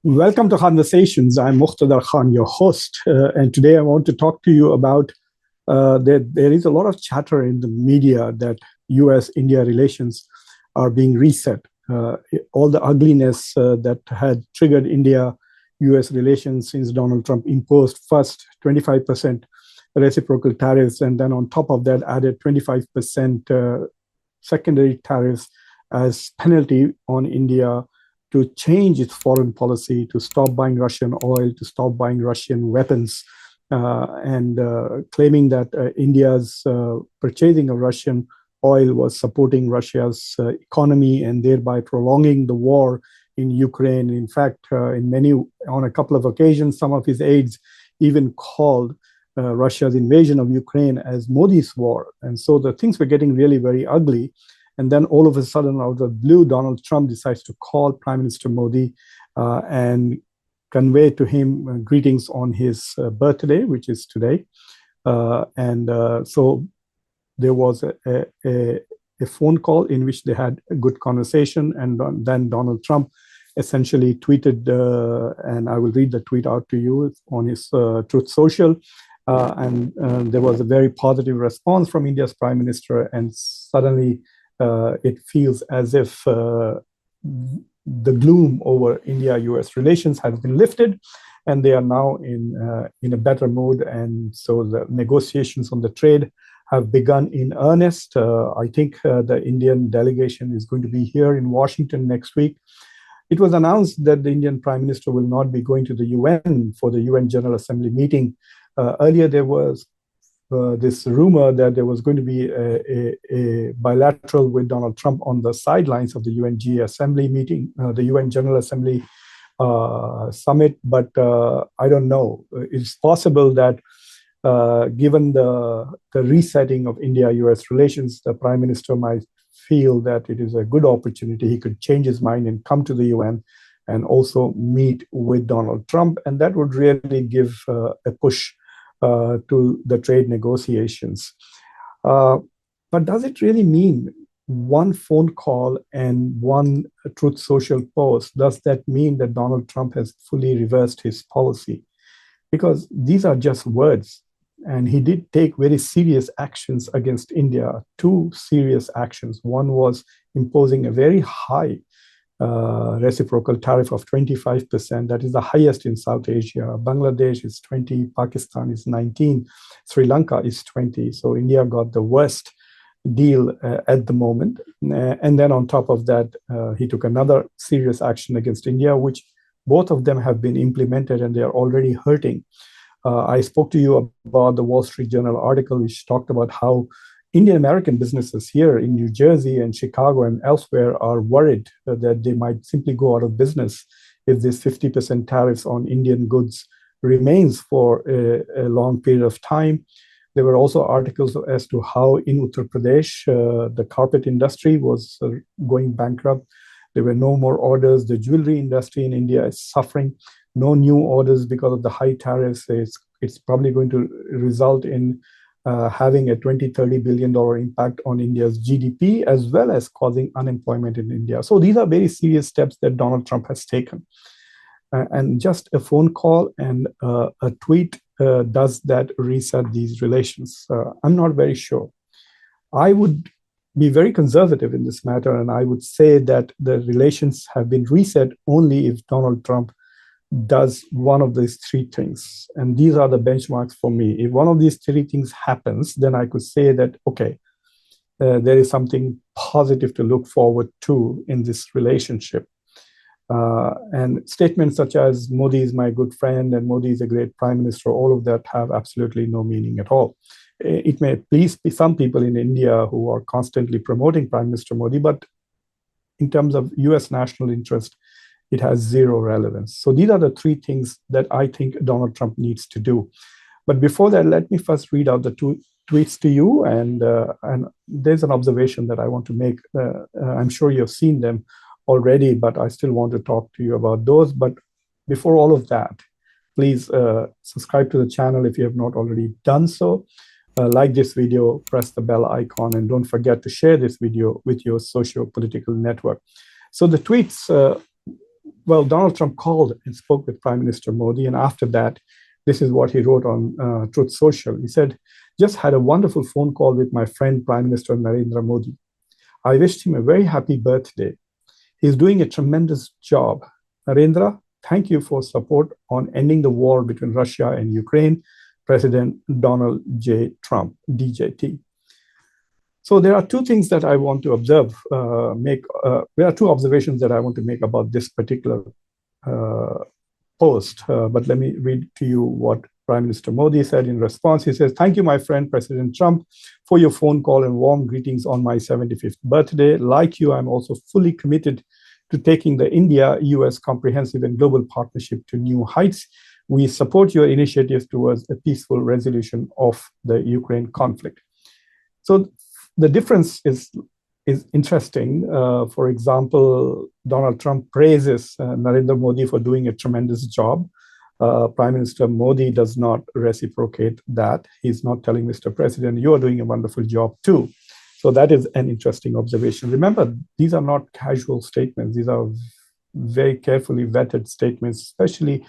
Welcome to Conversations. I'm Muqtedar Khan, your host, and today I want to talk to you about there is a lot of chatter in the media that U.S.-India relations are being reset. All the ugliness that had triggered India-U.S. relations since Donald Trump imposed first 25% reciprocal tariffs, and then on top of that added 25% secondary tariffs as penalty on India to change its foreign policy, to stop buying Russian oil, to stop buying Russian weapons, and claiming that India's purchasing of Russian oil was supporting Russia's economy and thereby prolonging the war in Ukraine. In fact, on a couple of occasions, some of his aides even called Russia's invasion of Ukraine as Modi's war. And so the things were getting really very ugly. And then all of a sudden, out of the blue, Donald Trump decides to call Prime Minister Modi and convey to him greetings on his birthday, which is today. So there was a phone call in which they had a good conversation. And then Donald Trump essentially tweeted, and I will read the tweet out to you on his Truth Social. There was a very positive response from India's Prime Minister, and suddenly it feels as if the gloom over India-US relations has been lifted, and they are now in a better mood. And so the negotiations on the trade have begun in earnest. I think the Indian delegation is going to be here in Washington next week. It was announced that the Indian Prime Minister will not be going to the UN for the UN General Assembly meeting. Earlier, there was this rumor that there was going to be a bilateral with Donald Trump on the sidelines of the UNG Assembly meeting, the UN General Assembly summit, but I don't know. It's possible that given the resetting of India-US relations, the Prime Minister might feel that it is a good opportunity. He could change his mind and come to the UN and also meet with Donald Trump, and that would really give a push to the trade negotiations. But does it really mean one phone call and one Truth Social post? Does that mean that Donald Trump has fully reversed his policy? Because these are just words. And he did take very serious actions against India, two serious actions. One was imposing a very high reciprocal tariff of 25%. That is the highest in South Asia. Bangladesh is 20, Pakistan is 19, Sri Lanka is 20. So India got the worst deal at the moment. And then on top of that, he took another serious action against India, which both of them have been implemented and they are already hurting. I spoke to you about the Wall Street Journal article, which talked about how Indian American businesses here in New Jersey and Chicago and elsewhere are worried that they might simply go out of business if this 50% tariffs on Indian goods remains for a long period of time. There were also articles as to how in Uttar Pradesh, the carpet industry was going bankrupt. There were no more orders. The jewelry industry in India is suffering. No new orders because of the high tariffs. It's probably going to result in having a $20-30 billion impact on India's GDP, as well as causing unemployment in India. So these are very serious steps that Donald Trump has taken. And just a phone call and a tweet, does that reset these relations? I'm not very sure. I would be very conservative in this matter, and I would say that the relations have been reset only if Donald Trump does one of these three things. And these are the benchmarks for me. If one of these three things happens, then I could say that, okay, there is something positive to look forward to in this relationship. And statements such as Modi is my good friend and Modi is a great prime minister, all of that have absolutely no meaning at all. It may please be some people in India who are constantly promoting Prime Minister Modi, but in terms of US national interest, it has zero relevance. So these are the three things that I think Donald Trump needs to do. But before that, let me first read out the two tweets to you. And there's an observation that I want to make. I'm sure you've seen them already, but I still want to talk to you about those. But before all of that, please subscribe to the channel if you have not already done so. Like this video, press the bell icon, and don't forget to share this video with your socio-political network. So the tweets well, Donald Trump called and spoke with Prime Minister Modi. And after that, this is what he wrote on Truth Social. He said, just had a wonderful phone call with my friend, Prime Minister Narendra Modi. I wished him a very happy birthday. He's doing a tremendous job. Narendra, thank you for support on ending the war between Russia and Ukraine. President Donald J. Trump, DJT. So there are two things that I want to observe, there are two observations that I want to make about this particular post. But let me read to you what Prime Minister Modi said in response. He says, thank you, my friend, President Trump, for your phone call and warm greetings on my 75th birthday. Like you, I'm also fully committed to taking the India-US Comprehensive and Global Partnership to new heights. We support your initiatives towards a peaceful resolution of the Ukraine conflict. So the difference is interesting. For example, Donald Trump praises Narendra Modi for doing a tremendous job. Prime Minister Modi does not reciprocate that. He's not telling Mr. President, you are doing a wonderful job too. So that is an interesting observation. Remember, these are not casual statements. These are very carefully vetted statements, especially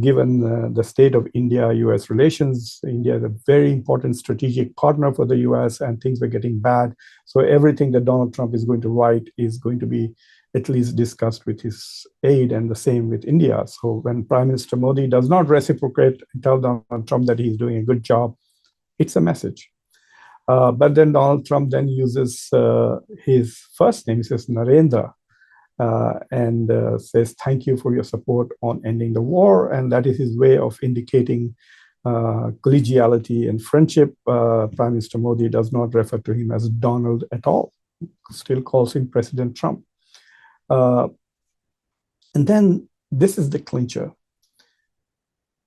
given the state of India-US relations. India is a very important strategic partner for the US, and things were getting bad. So everything that Donald Trump is going to write is going to be at least discussed with his aide, and the same with India. So when Prime Minister Modi does not reciprocate and tell Donald Trump that he's doing a good job, it's a message. But then Donald Trump then uses his first name, he says Narendra, and says, thank you for your support on ending the war. And that is his way of indicating collegiality and friendship. Prime Minister Modi does not refer to him as Donald at all, still calls him President Trump. And then this is the clincher.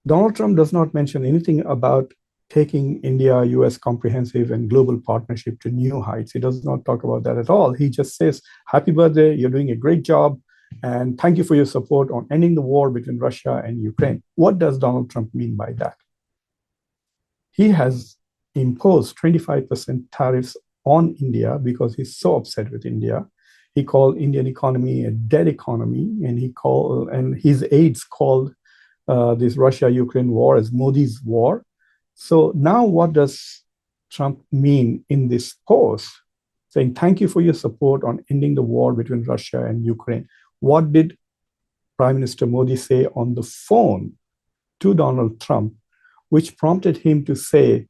Donald Trump does not mention anything about taking India-US Comprehensive and Global Partnership to new heights. He does not talk about that at all. He just says, happy birthday, you're doing a great job, and thank you for your support on ending the war between Russia and Ukraine. What does Donald Trump mean by that? He has imposed 25% tariffs on India because he's so upset with India. He called Indian economy a dead economy, and his aides called this Russia-Ukraine war as Modi's war. So now what does Trump mean in this post, saying, thank you for your support on ending the war between Russia and Ukraine? What did Prime Minister Modi say on the phone to Donald Trump, which prompted him to say,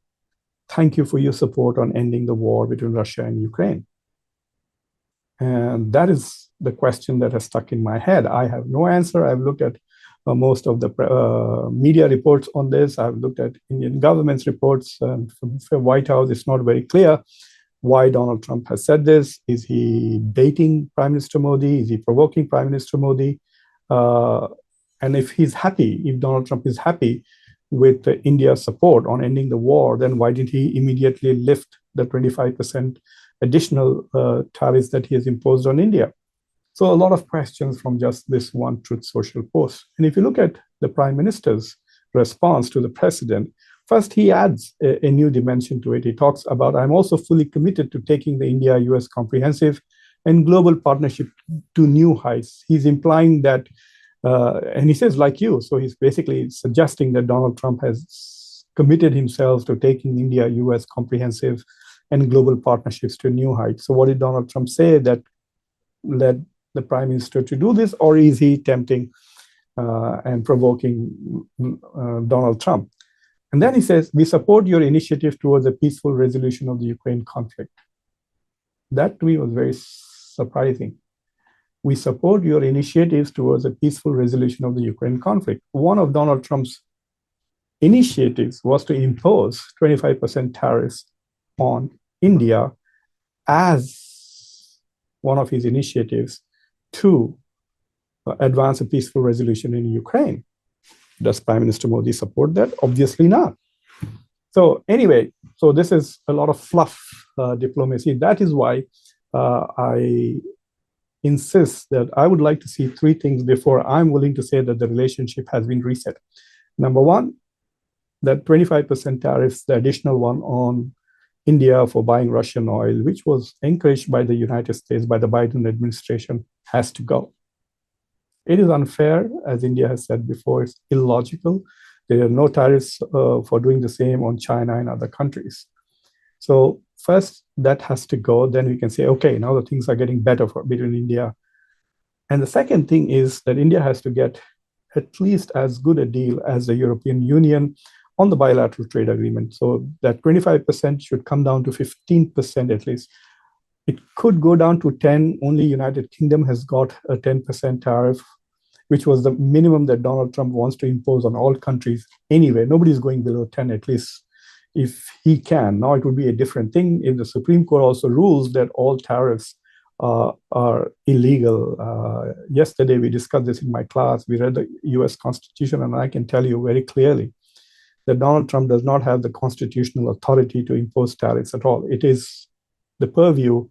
thank you for your support on ending the war between Russia and Ukraine? And that is the question that has stuck in my head. I have no answer. I've looked at most of the media reports on this. I've looked at Indian government's reports from the White House. It's not very clear why Donald Trump has said this. Is he baiting Prime Minister Modi? Is he provoking Prime Minister Modi? And if he's happy, if Donald Trump is happy with India's support on ending the war, then why did he immediately lift the 25% additional tariffs that he has imposed on India? So a lot of questions from just this one Truth Social post. And if you look at the Prime Minister's response to the President, first he adds a new dimension to it. He talks about, I'm also fully committed to taking the India-US Comprehensive and Global Partnership to new heights. He's implying that, and he says, like you, so he's basically suggesting that Donald Trump has committed himself to taking India-US Comprehensive and Global Partnerships to new heights. So what did Donald Trump say that led the Prime Minister to do this, or is he tempting and provoking Donald Trump? And then he says, we support your initiative towards a peaceful resolution of the Ukraine conflict. That to me was very surprising. We support your initiatives towards a peaceful resolution of the Ukraine conflict. One of Donald Trump's initiatives was to impose 25% tariffs on India as one of his initiatives to advance a peaceful resolution in Ukraine. Does Prime Minister Modi support that? Obviously not. So anyway, so this is a lot of fluff diplomacy. That is why I insist that I would like to see three things before I'm willing to say that the relationship has been reset. Number one, that 25% tariffs, the additional one on India for buying Russian oil, which was encouraged by the United States, by the Biden administration, has to go. It is unfair, as India has said before, it's illogical. There are no tariffs for doing the same on China and other countries. So first, that has to go. Then we can say, okay, now the things are getting better between India. And the second thing is that India has to get at least as good a deal as the European Union on the bilateral trade agreement. So that 25% should come down to 15% at least. It could go down to 10. Only United Kingdom has got a 10% tariff, which was the minimum that Donald Trump wants to impose on all countries anyway. Nobody's going below 10, at least if he can. Now it would be a different thing if the Supreme Court also rules that all tariffs are illegal. Yesterday, we discussed this in my class. We read the US Constitution, and I can tell you very clearly that Donald Trump does not have the constitutional authority to impose tariffs at all. It is the purview,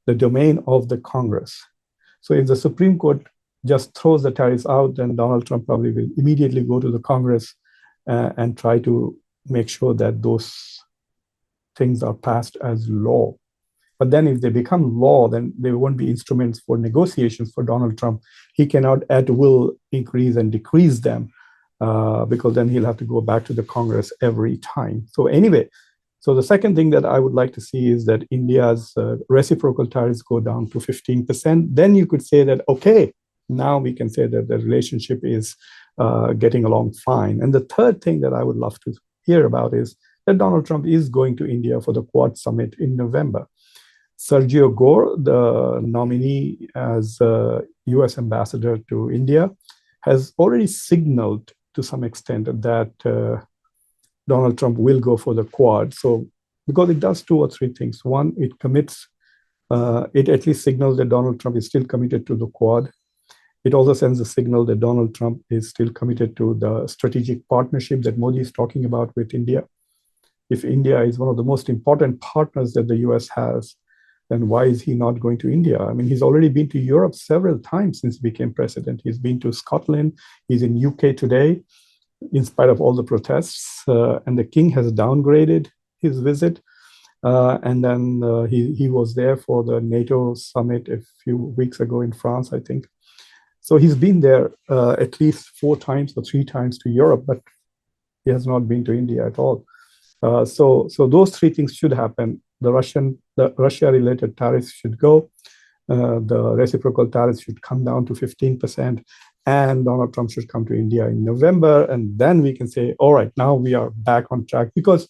the domain of the Congress. So if the Supreme Court just throws the tariffs out, then Donald Trump probably will immediately go to the Congress and try to make sure that those things are passed as law. But then if they become law, then there won't be instruments for negotiations for Donald Trump. He cannot at will increase and decrease them because then he'll have to go back to the Congress every time. So anyway, so the second thing that I would like to see is that India's reciprocal tariffs go down to 15%. Then you could say that, okay, now we can say that the relationship is getting along fine. And the third thing that I would love to hear about is that Donald Trump is going to India for the Quad Summit in November. Sergio Gore, the nominee as US ambassador to India, has already signaled to some extent that Donald Trump will go for the Quad. So, because it does two or three things. One, it commits, it at least signals that Donald Trump is still committed to the Quad. It also sends a signal that Donald Trump is still committed to the strategic partnership that Modi is talking about with India. If India is one of the most important partners that the US has, then why is he not going to India? I mean, he's already been to Europe several times since he became president. He's been to Scotland. He's in UK today, in spite of all the protests. And the king has downgraded his visit. And then he was there for the NATO summit a few weeks ago in France, I think. So he's been there at least 4 times or 3 times to Europe, but he has not been to India at all. So those 3 things should happen. The Russia-related tariffs should go. The reciprocal tariffs should come down to 15%, and Donald Trump should come to India in November. And then we can say, all right, now we are back on track. Because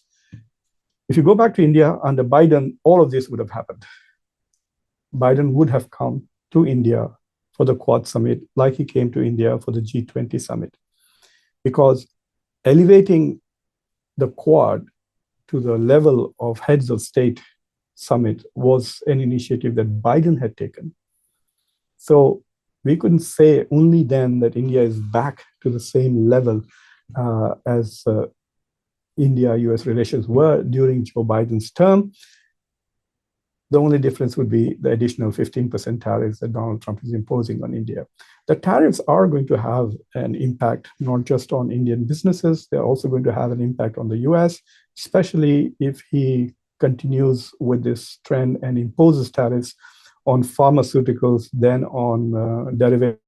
if you go back to India under Biden, all of this would have happened. Biden would have come to India for the Quad Summit like he came to India for the G20 Summit. Because elevating the Quad to the level of heads of state summit was an initiative that Biden had taken. So we couldn't say only then that India is back to the same level as India-US relations were during Joe Biden's term. The only difference would be the additional 15% tariffs that Donald Trump is imposing on India. The tariffs are going to have an impact not just on Indian businesses, they're also going to have an impact on the US, especially if he continues with this trend and imposes tariffs on pharmaceuticals than on derivatives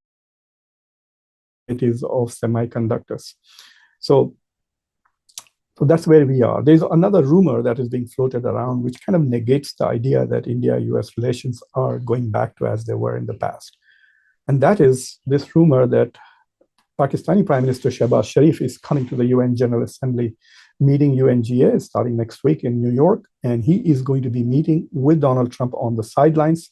of semiconductors. So that's where we are. There's another rumor that is being floated around, which kind of negates the idea that India-US relations are going back to as they were in the past. And that is this rumor that Pakistani Prime Minister Shehbaz Sharif is coming to the UN General Assembly meeting UNGA starting next week in New York. And he is going to be meeting with Donald Trump on the sidelines.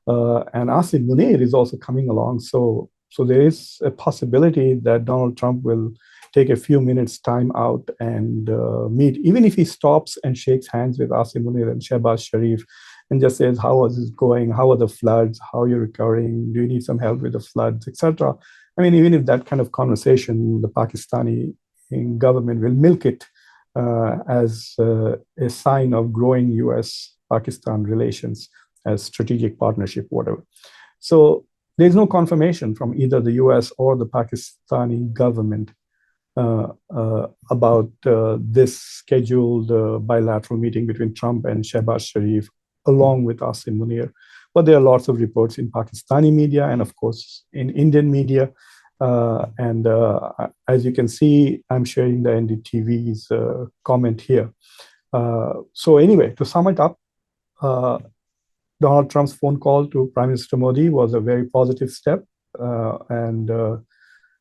And Asim Munir is also coming along. So there is a possibility that Donald Trump will take a few minutes time out and meet, even if he stops and shakes hands with Asim Munir and Shehbaz Sharif and just says, how is it going? How are the floods? How are you recovering? Do you need some help with the floods, etc.? I mean, even if that kind of conversation, the Pakistani government will milk it as a sign of growing US-Pakistan relations as strategic partnership, whatever. So there's no confirmation from either the US or the Pakistani government about this scheduled bilateral meeting between Trump and Shehbaz Sharif, along with Asim Munir. but there are lots of reports in Pakistani media and, of course, in Indian media. As you can see, I'm sharing the NDTV's comment here. So anyway, to sum it up, Donald Trump's phone call to Prime Minister Modi was a very positive step, and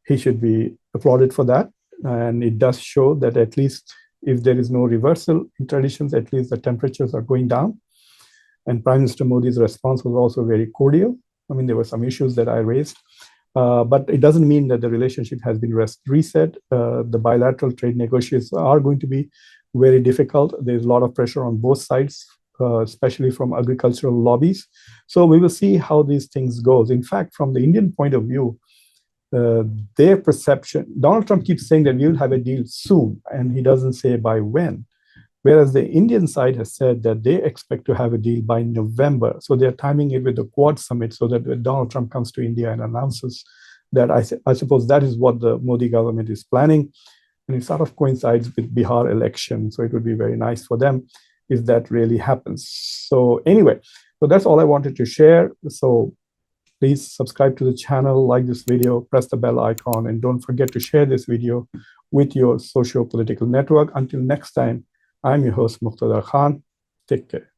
he should be applauded for that. And it does show that at least if there is no reversal in traditions, at least the temperatures are going down. And Prime Minister Modi's response was also very cordial. I mean, there were some issues that I raised, but it doesn't mean that the relationship has been reset. The bilateral trade negotiations are going to be very difficult. There's a lot of pressure on both sides, especially from agricultural lobbies. So we will see how these things goes. In fact, from the Indian point of view, their perception, Donald Trump keeps saying that we will have a deal soon, and he doesn't say by when. Whereas the Indian side has said that they expect to have a deal by November. So they're timing it with the Quad summit so that when Donald Trump comes to India and announces that, I suppose that is what the Modi government is planning. And it sort of coincides with Bihar election. So it would be very nice for them if that really happens. So anyway, so that's all I wanted to share. So please subscribe to the channel, like this video, press the bell icon, and don't forget to share this video with your socio-political network. Until next time, I'm your host, Muqtedar Khan. Take care.